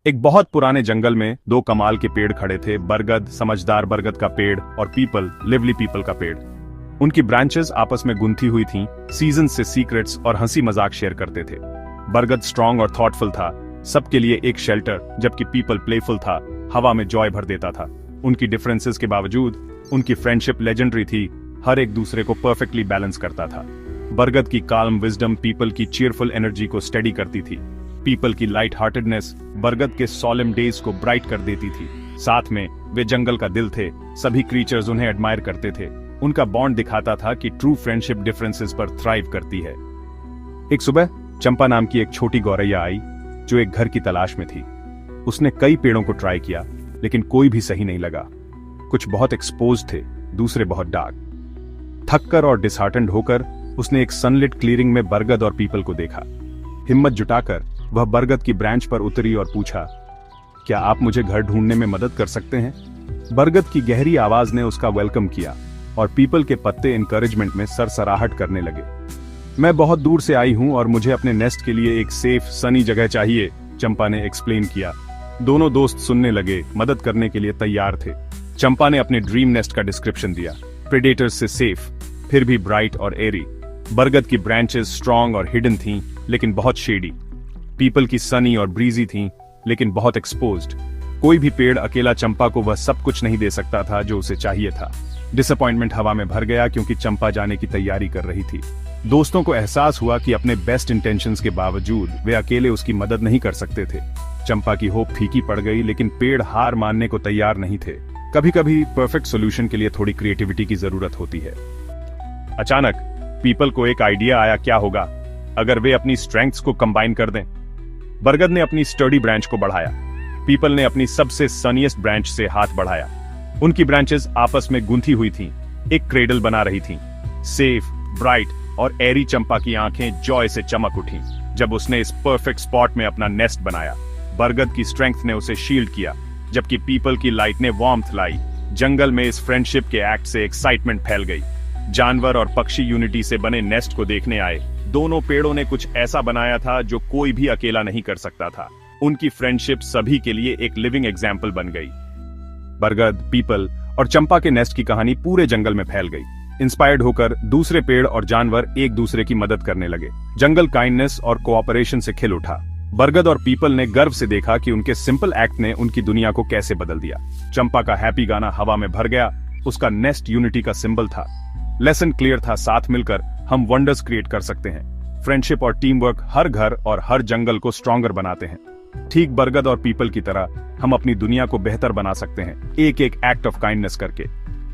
एक बहुत पुराने जंगल में दो कमाल के पेड़ खड़े थे, बरगद, समझदार बरगद का पेड़, और पीपल, लिवली पीपल का पेड़। उनकी ब्रांचेस आपस में गुंथी हुई थीं, सीजन से सीक्रेट्स और हंसी मजाक शेयर करते थे। बरगद स्ट्रांग और थॉटफुल था, सबके लिए एक शेल्टर, जबकि पीपल प्लेफुल था, हवा में जॉय भर देता था। उनकी डिफरेंसेस के बावजूद उनकी फ्रेंडशिप लेजेंडरी थी, हर एक दूसरे को परफेक्टली बैलेंस करता था। बरगद की काल्म विजडम पीपल की चीयरफुल एनर्जी को स्टेडी करती थी। पीपल की लाइट हार्टेडनेस बरगद के सॉलेम डेज को ब्राइट कर देती थी। साथ में वे जंगल का दिल थे, सभी क्रीचर्स उन्हें एडमायर करते थे। उनका बॉन्ड दिखाता था कि ट्रू फ्रेंडशिप डिफरेंसेस पर थ्राइव करती है। एक सुबह चंपा नाम की एक छोटी गौरैया आई, जो एक घर की तलाश में थी। उसने कई पेड़ों को ट्राई किया, लेकिन कोई भी सही नहीं लगा। कुछ बहुत एक्सपोज थे, दूसरे बहुत डार्क। थककर और डिसहार्टेंड होकर उसने एक सनलिट क्लीयरिंग में बरगद और पीपल को देखा। हिम्मत जुटाकर वह बरगद की ब्रांच पर उतरी और पूछा, क्या आप मुझे घर ढूंढने में मदद कर सकते हैं? बरगद की गहरी आवाज ने उसका वेलकम किया और पीपल के पत्ते एनकरेजमेंट में सरसराहट करने लगे। मैं बहुत दूर से आई हूं और मुझे अपने नेस्ट के लिए एक सेफ सनी जगह चाहिए, चंपा ने एक्सप्लेन किया। दोनों दोस्त सुनने लगे, मदद करने के लिए तैयार थे। चंपा ने अपने ड्रीम नेस्ट का डिस्क्रिप्शन दिया, प्रेडेटर्स से सेफ, फिर भी ब्राइट और एरी। बरगद की ब्रांचेस स्ट्रांग और हिडन थीं, लेकिन बहुत शेडी। पीपल की सनी और ब्रीजी थीं, लेकिन बहुत एक्सपोज्ड। कोई भी पेड़ अकेला चंपा को वह सब कुछ नहीं दे सकता था जो उसे चाहिए था। डिसअपॉइंटमेंट हवा में भर गया, क्योंकि चंपा जाने की तैयारी कर रही थी। दोस्तों को एहसास हुआ कि अपने बेस्ट इंटेंशंस के बावजूद वे अकेले उसकी मदद नहीं कर सकते थे। चंपा की होप फीकी पड़ गई, लेकिन पेड़ हार मानने को तैयार नहीं थे। कभी कभी परफेक्ट सोल्यूशन के लिए थोड़ी क्रिएटिविटी की जरूरत होती है। अचानक पीपल को एक आइडिया आया, क्या होगा अगर वे अपनी स्ट्रेंथ्स को कंबाइन कर दें? बरगद ने अपनी स्टर्डी ब्रांच को बढ़ाया, पीपल ने अपनी सबसे सनीएस्ट ब्रांच से हाथ बढ़ाया। उनकी ब्रांचेस आपस में गुंथी हुई थीं, एक क्रेडल बना रही थीं। सेफ, ब्राइट और एरी चंपा की आंखें जॉय से चमक उठीं जब उसने इस परफेक्ट स्पॉट में अपना नेस्ट बनाया। बरगद की स्ट्रेंथ ने उसे शील्ड किया, जबकि पीपल की लाइट ने वार्मथ लाई। जंगल में इस फ्रेंडशिप के एक्ट से एक्साइटमेंट फैल गई। जानवर और पक्षी यूनिटी से बने नेस्ट को देखने आए। दोनों पेड़ों ने कुछ ऐसा बनाया था जो कोई भी अकेला नहीं कर सकता था। उनकी फ्रेंडशिप सभी के लिए एक लिविंग एग्जाम्पल बन गई। बरगद, पीपल और चंपा के नेस्ट की कहानी पूरे जंगल में फैल गई। इंस्पायर्ड होकर दूसरे पेड़ और जानवर एक दूसरे की मदद करने लगे। जंगल काइंडनेस और कोऑपरेशन से खिल उठा। बरगद और पीपल ने गर्व से देखा कि उनके सिंपल एक्ट ने उनकी दुनिया को कैसे बदल दिया। चंपा का हैप्पी गाना हवा में भर गया, उसका नेस्ट यूनिटी का सिंबल था। लेसन क्लियर था, साथ मिलकर हम वंडर्स क्रिएट कर सकते हैं। फ्रेंडशिप और टीम वर्क हर घर और हर जंगल को स्ट्रॉन्गर बनाते हैं। ठीक बरगद और पीपल की तरह हम अपनी दुनिया को बेहतर बना सकते हैं, एक एक एक्ट ऑफ काइंडनेस करके।